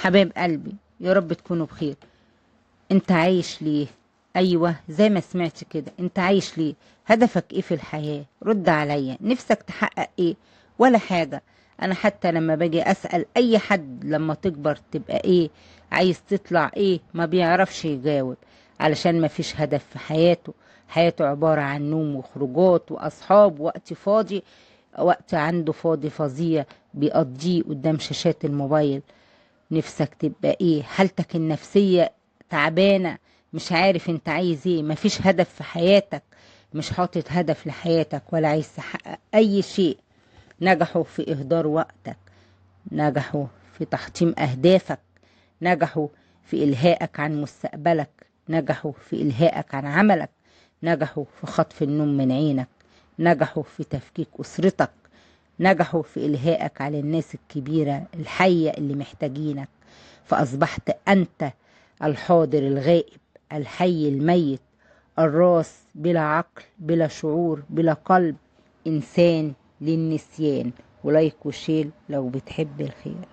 حبايب قلبي، يا رب تكونوا بخير. انت عايش ليه؟ ايوه زي ما سمعت كده، انت عايش ليه؟ هدفك ايه في الحياة؟ رد عليا، نفسك تحقق ايه؟ ولا حاجة. انا حتى لما باجي اسأل اي حد لما تكبر تبقى ايه، عايز تطلع ايه، ما بيعرفش يجاوب، علشان ما فيش هدف في حياته. حياته عبارة عن نوم وخروجات واصحاب، وقت فاضي، وقت عنده فاضي فظيع بيقضيه قدام شاشات الموبايل. نفسك تبقى ايه؟ حالتك النفسية تعبانة، مش عارف انت عايز ايه، مفيش هدف في حياتك، مش حاطط هدف لحياتك ولا عايز تحقق اي شيء. نجحوا في اهدار وقتك، نجحوا في تحطيم اهدافك، نجحوا في الهائك عن مستقبلك، نجحوا في الهائك عن عملك، نجحوا في خطف النوم من عينك، نجحوا في تفكيك اسرتك، نجحوا في إلهائك على الناس الكبيرة الحية اللي محتاجينك. فأصبحت أنت الحاضر الغائب، الحي الميت، الراس بلا عقل بلا شعور بلا قلب، إنسان للنسيان. ولايك وشيل لو بتحب الخير.